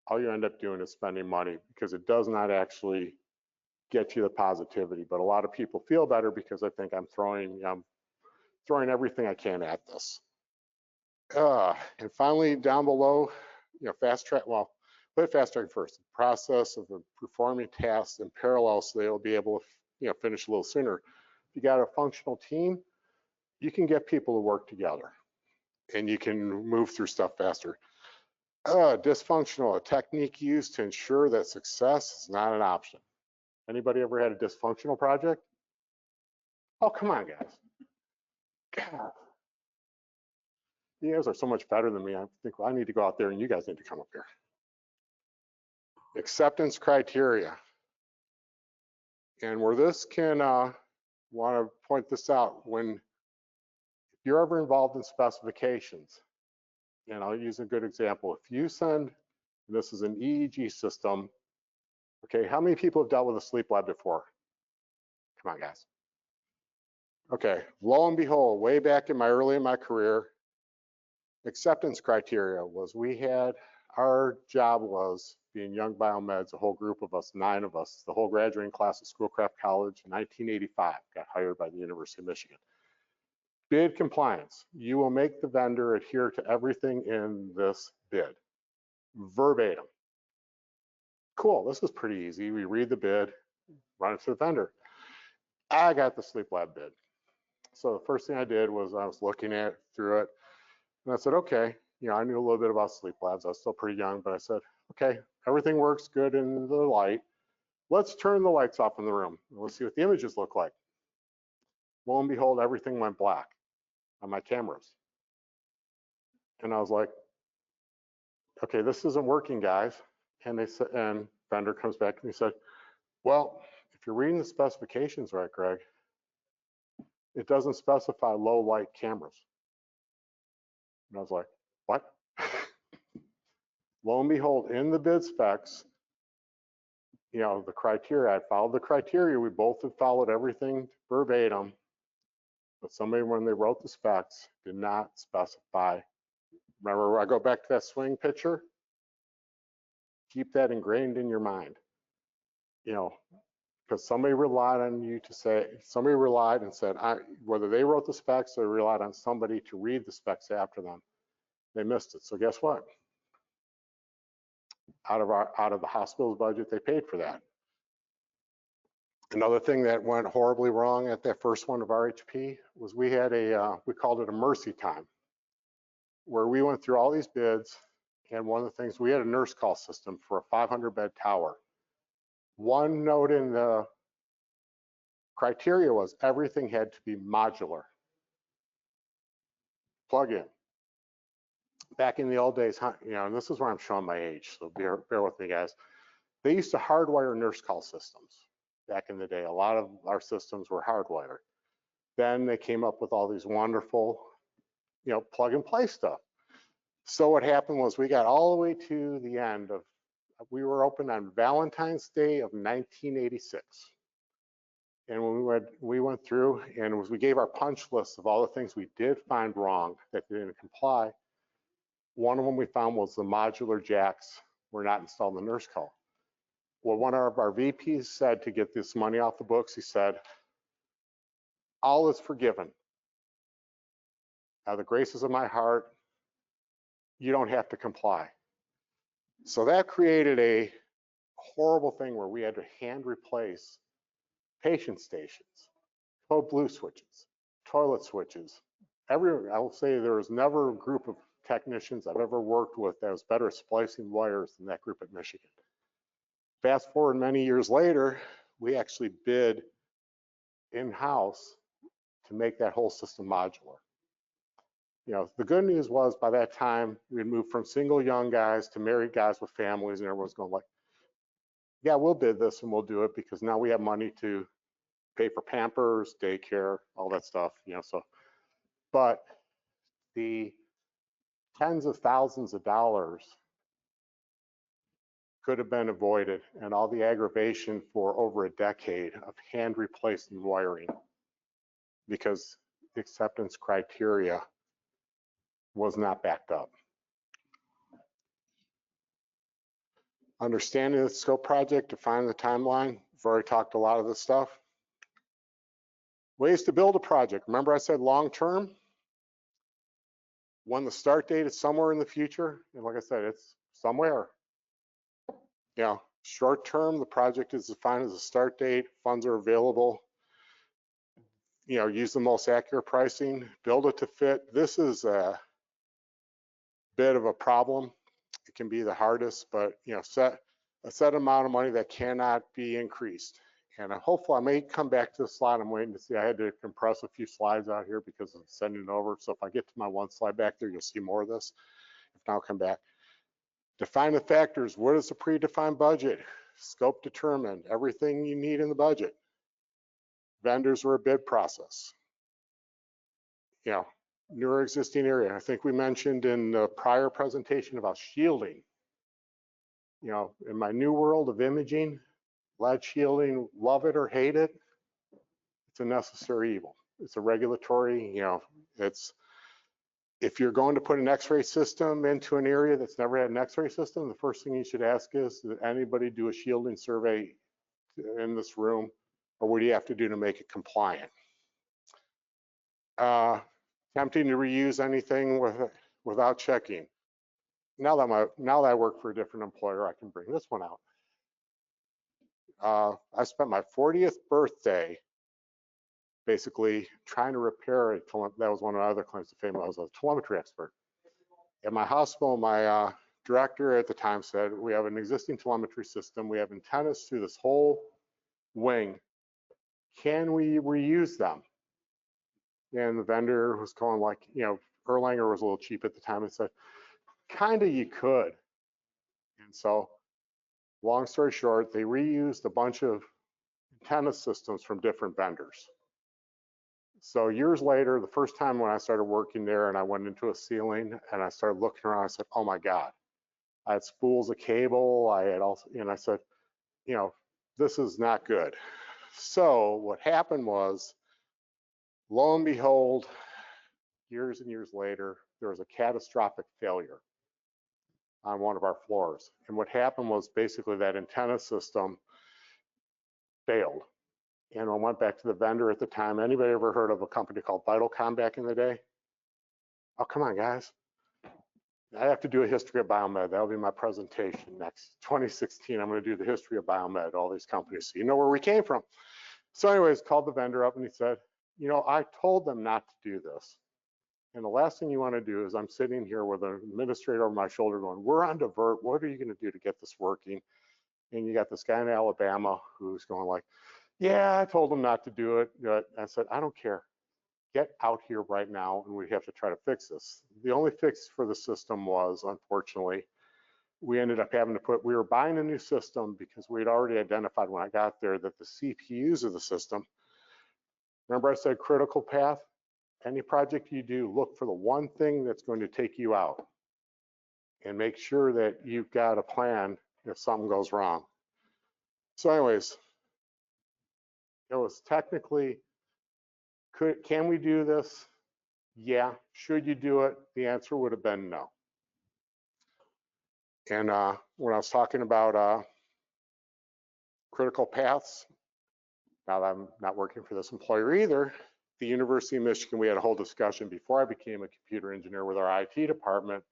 All you end up doing is spending money because it does not actually get you the positivity. But a lot of people feel better because I think I'm throwing everything I can at this. And finally, down below, fast track. Well, put fast track first. The process of performing tasks in parallel so they'll be able to finish a little sooner. If you got a functional team, you can get people to work together and you can move through stuff faster. Dysfunctional, a technique used to ensure that success is not an option. Anybody ever had a dysfunctional project? Oh, come on, guys. God. You guys are so much better than me. I think, well, I need to go out there and you guys need to come up here. Acceptance criteria. And where this can, want to point this out, when you're ever involved in specifications, and I'll use a good example. If you send, this is an EEG system, okay, how many people have dealt with a sleep lab before? Come on, guys. Okay, lo and behold, way back early in my career, acceptance criteria was our job was being young biomeds, a whole group of us, 9 of us, the whole graduating class of Schoolcraft College in 1985, got hired by the University of Michigan. Bid compliance, you will make the vendor adhere to everything in this bid, verbatim. Cool, this is pretty easy. We read the bid, run it to the vendor. I got the sleep lab bid. So the first thing I did was I was looking through it, and I said, okay, I knew a little bit about sleep labs. I was still pretty young, but I said, okay, everything works good in the light. Let's turn the lights off in the room. Let's see what the images look like. Lo and behold, everything went black on my cameras. And I was like, okay, this isn't working, guys. And they said, and vendor comes back and he said, well, if you're reading the specifications right, Greg, it doesn't specify low light cameras. And I was like, what? Lo and behold, in the bid specs, the criteria, I followed the criteria. We both had followed everything verbatim, but somebody, when they wrote the specs, did not specify. Remember, I go back to that swing picture. Keep that ingrained in your mind. Because somebody relied on you to say, somebody relied and said, whether they wrote the specs or relied on somebody to read the specs after them, they missed it. So guess what? Out of the hospital's budget, they paid for that. Another thing that went horribly wrong at that first one of RHP was we had we called it a mercy time, where we went through all these bids, and one of the things, we had a nurse call system for a 500-bed tower. One note in the criteria was everything had to be modular. Plug in. Back in the old days, and this is where I'm showing my age, so bear with me, guys. They used to hardwire nurse call systems back in the day. A lot of our systems were hardwired. Then they came up with all these wonderful, plug and play stuff. So what happened was we got all the way to the end of, we were open on Valentine's Day of 1986. And when we went through and we gave our punch list of all the things we did find wrong that didn't comply. One of them we found was the modular jacks were not installed in the nurse call. Well, one of our VPs said to get this money off the books, he said, all is forgiven. Out of the graces of my heart, you don't have to comply. So that created a horrible thing where we had to hand replace patient stations, code blue switches, toilet switches. I will say there was never a group of technicians I've ever worked with that was better at splicing wires than that group at Michigan. Fast forward many years later, we actually bid in-house to make that whole system modular. The good news was by that time, we had moved from single young guys to married guys with families, and everyone's going like, yeah, we'll bid this and we'll do it because now we have money to pay for Pampers, daycare, all that stuff, so. But the tens of thousands of dollars could have been avoided, and all the aggravation for over a decade of hand replacement wiring because the acceptance criteria was not backed up. Understanding the scope project, define the timeline. We've already talked a lot of this stuff. Ways to build a project. Remember I said long-term? When the start date is somewhere in the future, and like I said, it's somewhere. Short-term, the project is defined as a start date, funds are available. Use the most accurate pricing, build it to fit. This is a bit of a problem. It can be the hardest, but set a set amount of money that cannot be increased. And hopefully I may come back to the slide. I'm waiting to see. I had to compress a few slides out here because of sending it over. So if I get to my one slide back there, you'll see more of this. If not, I'll come back. Define the factors. What is the predefined budget? Scope determined. Everything you need in the budget. Vendors or a bid process. You know, newer existing area. I think we mentioned in the prior presentation about shielding. You know, in my new world of imaging, lead shielding, love it or hate it, it's a necessary evil. It's a regulatory, you know, it's, if you're going to put an x-ray system into an area that's never had an x-ray system, the first thing you should ask is, did anybody do a shielding survey in this room? Or what do you have to do to make it compliant? Tempting to reuse anything without checking. Now that I work for a different employer, I can bring this one out. I spent my 40th birthday basically trying to repair it. That was one of my other claims to fame. I was a telemetry expert. At my hospital, my director at the time said, we have an existing telemetry system. We have antennas through this whole wing. Can we reuse them? And the vendor was going like, you know, Erlanger was a little cheap at the time and said, kind of you could. And so long story short, they reused a bunch of antenna systems from different vendors. So years later, the first time when I started working there and I went into a ceiling and I started looking around, I said, oh my God, I had spools of cable. I had also, and I said, you know, this is not good. So what happened was, lo and behold, years and years later, there was a catastrophic failure on one of our floors. And what happened was basically that antenna system failed. And I went back to the vendor at the time. Anybody ever heard of a company called Vitalcom back in the day? Oh, come on, guys. I have to do a history of biomed. That'll be my presentation next 2016. I'm going to do the history of biomed, all these companies, so you know where we came from. So anyways, called the vendor up and he said, you know, I told them not to do this. And the last thing you want to do is I'm sitting here with an administrator over my shoulder going, we're on divert. What are you going to do to get this working? And you got this guy in Alabama who's going like, yeah, I told them not to do it. I said, I don't care. Get out here right now and we have to try to fix this. The only fix for the system was, unfortunately, we ended up having to we were buying a new system because we had already identified when I got there that the CPUs of the system, remember I said critical path? Any project you do, look for the one thing that's going to take you out and make sure that you've got a plan if something goes wrong. So anyways, it was technically, can we do this? Yeah. Should you do it? The answer would have been no. And when I was talking about critical paths, now that I'm not working for this employer either, the University of Michigan, we had a whole discussion before I became a computer engineer with our IT department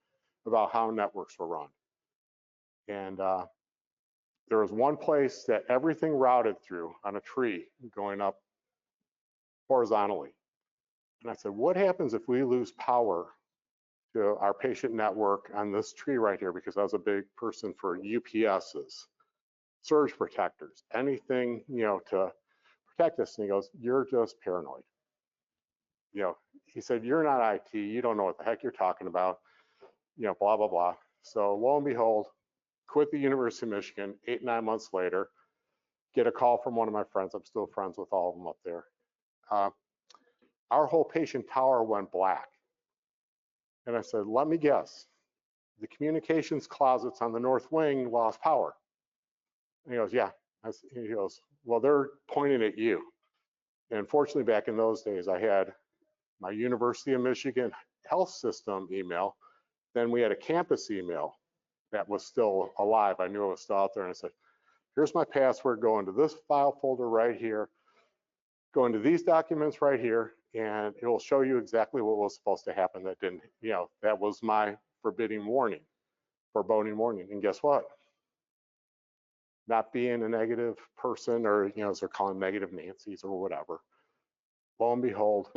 about how networks were run. And there was one place that everything routed through on a tree going up horizontally. And I said, what happens if we lose power to our patient network on this tree right here? Because I was a big person for UPSs, surge protectors, anything, you know, to protect us. And he goes, you're just paranoid. You know, he said, you're not IT, you don't know what the heck you're talking about, you know, blah, blah, blah. So lo and behold, quit the University of Michigan, 8, 9 months later, get a call from one of my friends. I'm still friends with all of them up there. Our whole patient tower went black. And I said, let me guess, the communications closets on the north wing lost power. And he goes, yeah. He goes, well, they're pointing at you. And unfortunately, back in those days, I had my University of Michigan health system email. Then we had a campus email that was still alive. I knew it was still out there. And I said, here's my password, go into this file folder right here, go into these documents right here, and it will show you exactly what was supposed to happen that didn't, you know, that was my foreboding warning. And guess what? Not being a negative person, or, you know, as they're calling negative Nancy's or whatever, lo and behold,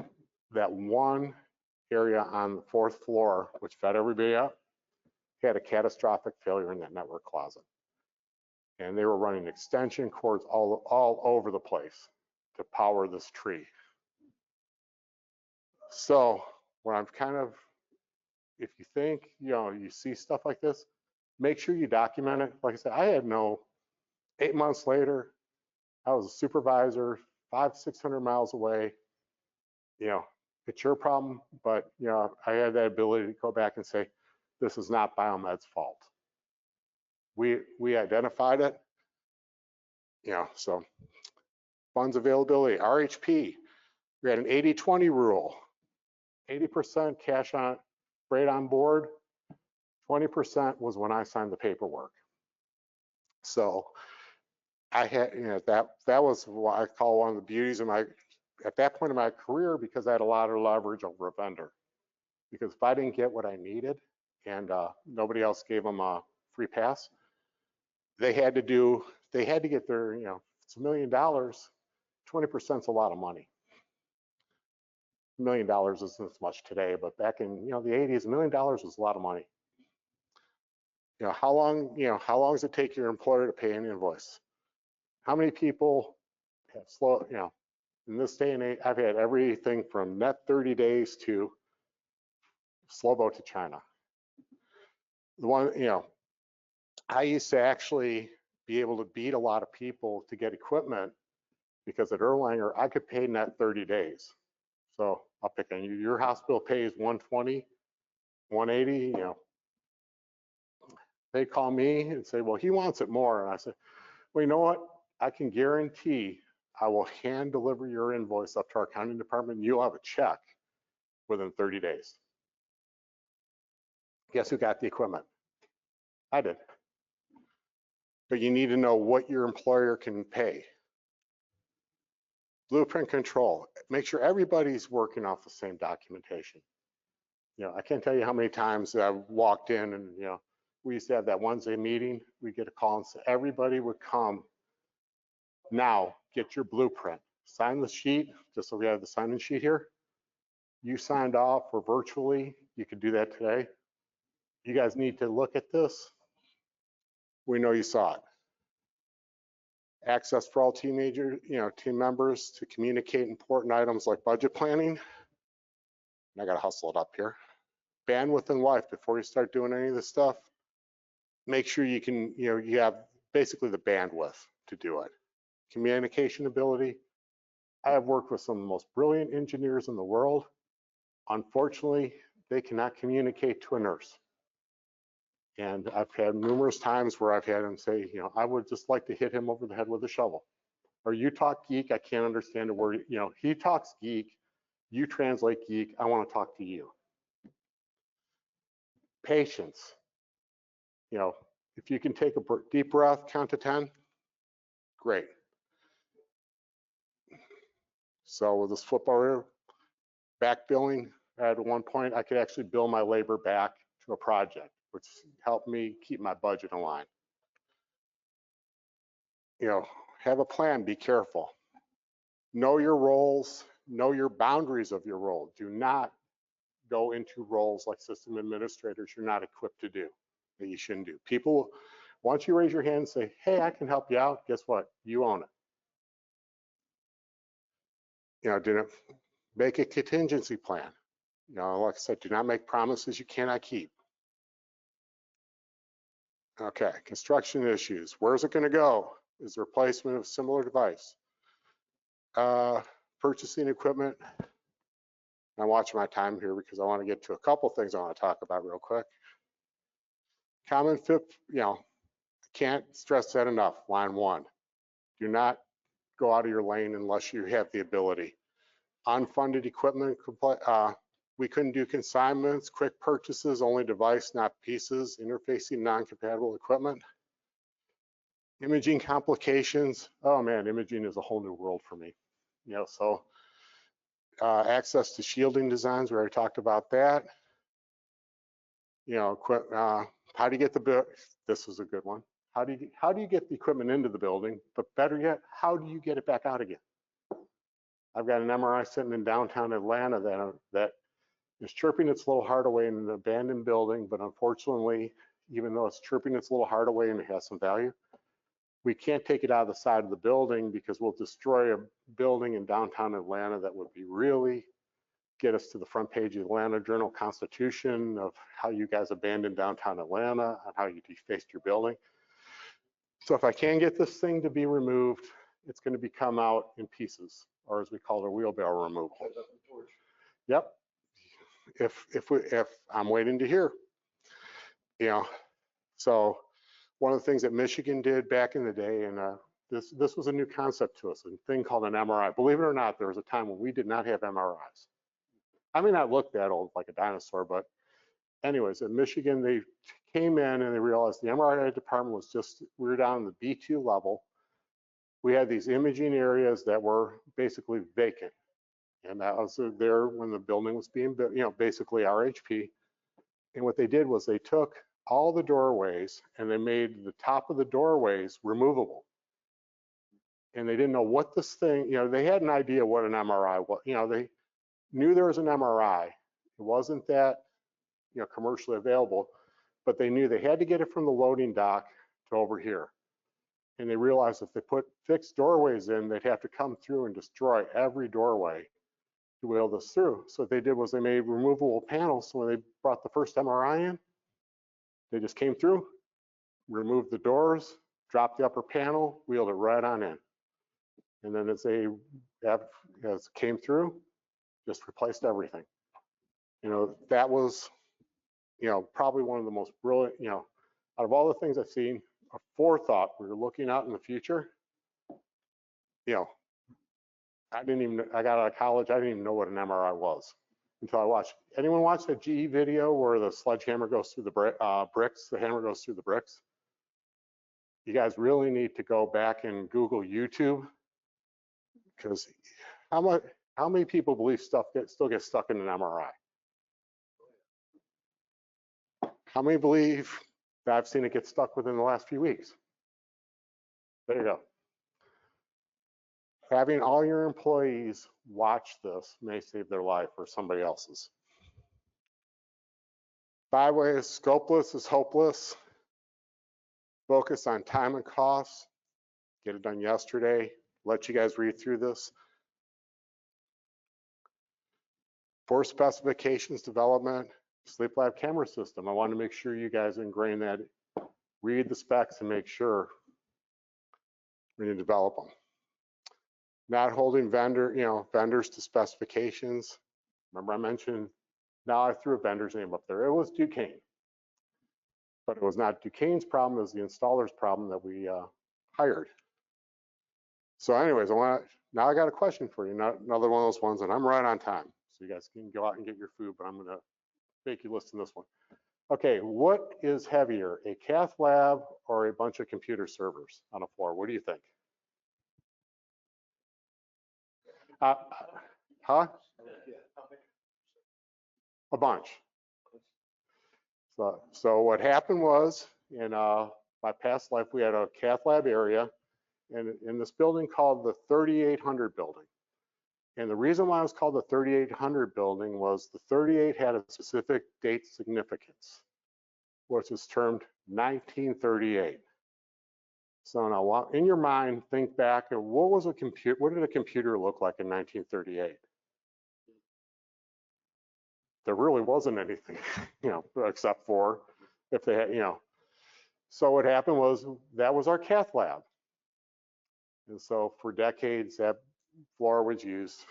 that one area on the 4th floor, which fed everybody up, had a catastrophic failure in that network closet. And they were running extension cords all over the place to power this tree. So when I'm kind of, if you think, you see stuff like this, make sure you document it. Like I said, I had 8 months later, I was a supervisor, 500-600 miles away. It's your problem, but I had that ability to go back and say, this is not Biomed's fault. We identified it, so funds availability, RHP, we had an 80-20 rule, 80% cash on, freight on board, 20% was when I signed the paperwork. So I had, that was what I call one of the beauties of at that point in my career, because I had a lot of leverage over a vendor. Because if I didn't get what I needed and nobody else gave them a free pass, they had to get their, it's $1 million, 20% is a lot of money. $1 million isn't as much today, but back in, the 80s, $1 million was a lot of money. How long does it take your employer to pay an invoice? How many people have slow, in this day and age, I've had everything from net 30 days to slow boat to China. The one, I used to actually be able to beat a lot of people to get equipment because at Erlanger, I could pay net 30 days. So I'll pick on you. Your hospital pays 120, 180, they call me and say, well, he wants it more. And I said, well, you know what? I can guarantee I will hand deliver your invoice up to our accounting department and you'll have a check within 30 days. Guess who got the equipment? I did. But you need to know what your employer can pay. Blueprint control. Make sure everybody's working off the same documentation. I can't tell you how many times I've walked in and, we used to have that Wednesday meeting. We get a call and say, everybody would come now, get your blueprint. Sign the sheet, just so we have the sign-in sheet here. You signed off or virtually, you could do that today. You guys need to look at this. We know you saw it. Access for all team members to communicate important items like budget planning. And I gotta hustle it up here. Bandwidth and life, before you start doing any of this stuff, make sure you can, you have basically the bandwidth to do it. Communication ability. I have worked with some of the most brilliant engineers in the world. Unfortunately, they cannot communicate to a nurse. And I've had numerous times where I've had them say, I would just like to hit him over the head with a shovel. Or you talk geek, I can't understand a word. He talks geek, you translate geek, I want to talk to you. Patience. If you can take a deep breath, count to 10, great. So with this football back billing, at one point I could actually bill my labor back to a project, which helped me keep my budget in line. Have a plan, be careful. Know your roles, know your boundaries of your role. Do not go into roles like system administrators you're not equipped to do, that you shouldn't do. People, once you raise your hand and say, hey, I can help you out, guess what? You own it. Do not make a contingency plan. Like I said, do not make promises you cannot keep. Okay, construction issues. Where's it going to go? Is the replacement of similar device? Purchasing equipment. I'm watching my time here because I want to get to a couple things I want to talk about real quick. Common fit, can't stress that enough. Line 1, do not go out of your lane unless you have the ability. Unfunded equipment, we couldn't do consignments, quick purchases, only device, not pieces, interfacing non-compatible equipment. Imaging complications, oh man, imaging is a whole new world for me. So access to shielding designs, we already talked about that. How do you get this was a good one. How do you get the equipment into the building? But better yet, how do you get it back out again? I've got an MRI sitting in downtown Atlanta that is chirping its little heart away in an abandoned building, but unfortunately, even though it's chirping its little heart away and it has some value, we can't take it out of the side of the building because we'll destroy a building in downtown Atlanta that would be really get us to the front page of the Atlanta Journal-Constitution of how you guys abandoned downtown Atlanta and how you defaced your building. So if I can get this thing to be removed, it's going to be come out in pieces, or as we call it, a wheelbarrow removal. Hold up the torch. Yep. If I'm waiting to hear, you know, so one of the things that Michigan did back in the day, and this was a new concept to us, a thing called an MRI. Believe it or not, there was a time when we did not have MRIs. I may not look that old like a dinosaur, but anyways, in Michigan, they came in and they realized the MRI department was just, we were down in the B2 level. We had these imaging areas that were basically vacant. And that was there when the building was being built, you know, basically RHP. And what they did was they took all the doorways and they made the top of the doorways removable. And they didn't know what this thing, you know, they had an idea what an MRI was, you know, they knew there was an MRI. It wasn't that, you know, commercially available, but they knew they had to get it from the loading dock to over here. And they realized if they put fixed doorways in, they'd have to come through and destroy every doorway to wheel this through. So what they did was they made removable panels. So when they brought the first MRI in, they just came through, removed the doors, dropped the upper panel, wheeled it right on in. And then as they came through, just replaced everything. You know, that was, you know, probably one of the most brilliant, you know, out of all the things I've seen, a forethought. We were looking out in the future. You know, I got out of college, I didn't even know what an MRI was until I watched. Anyone watch the GE video where the sledgehammer goes through the bricks, the hammer goes through the bricks? You guys really need to go back and Google YouTube, because how many people believe stuff still gets stuck in an MRI? How many believe that I've seen it get stuck within the last few weeks? There you go. Having all your employees watch this may save their life or somebody else's. 5 ways, scopeless is hopeless. Focus on time and cost. Get it done yesterday. Let you guys read through this. For specifications development, sleep lab camera system. I want to make sure you guys ingrain that. Read the specs and make sure when you develop them. Not holding vendors to specifications. Remember I mentioned, now I threw a vendor's name up there. It was Duquesne, but it was not Duquesne's problem, it was the installer's problem that we hired. So anyways, now I got a question for you, another one of those ones, and I'm right on time. So you guys can go out and get your food, but I'm gonna make you listen to this one. Okay, what is heavier, a cath lab or a bunch of computer servers on a floor? What do you think? Huh? A bunch. So what happened was in my past life, we had a cath lab area and in this building called the 3800 building. And the reason why it was called the 3800 building was the 38 had a specific date significance, which is termed 1938. So now in your mind, think back at what did a computer look like in 1938? There really wasn't anything, except for if they had, So what happened was that was our cath lab. And so for decades, that floor was used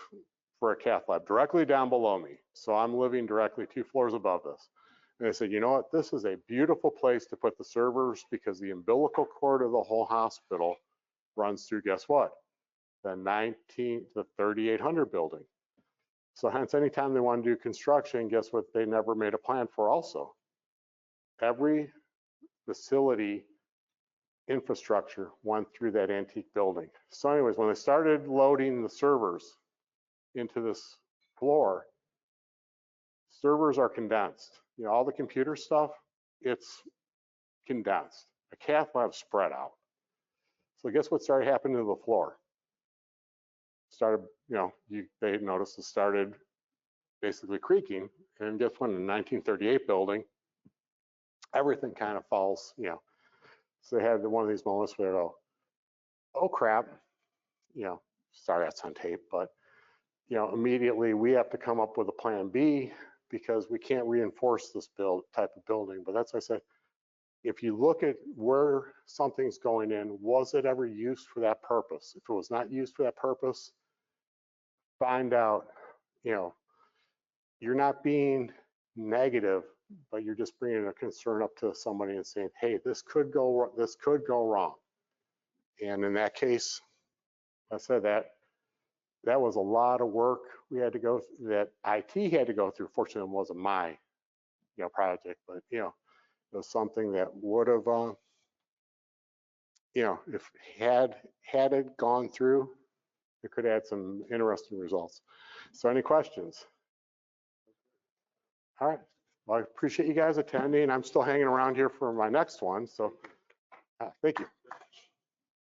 for a cath lab directly down below me. So I'm living directly 2 floors above this. And they said, you know what, this is a beautiful place to put the servers because the umbilical cord of the whole hospital runs through, guess what? The 3800 building. So hence, anytime they want to do construction, guess what they never made a plan for also? Every facility infrastructure went through that antique building. So anyways, when they started loading the servers into this floor, servers are condensed. All the computer stuff, it's condensed. A cath lab spread out. So guess what started happening to the floor? They noticed it started basically creaking. And guess what, in the 1938 building, everything kind of falls, So they had one of these moments where, oh crap, sorry that's on tape, but immediately we have to come up with a plan B because we can't reinforce this type of building. But that's what I said. If you look at where something's going in, was it ever used for that purpose? If it was not used for that purpose, find out, you're not being negative, but you're just bringing a concern up to somebody and saying, hey, this could go wrong. And in that case, I said that was a lot of work we had to go, that IT had to go through. Fortunately, it wasn't my, project, but, it was something that would have, if had it gone through, it could add some interesting results. So any questions? All right. Well, I appreciate you guys attending. I'm still hanging around here for my next one. So thank you.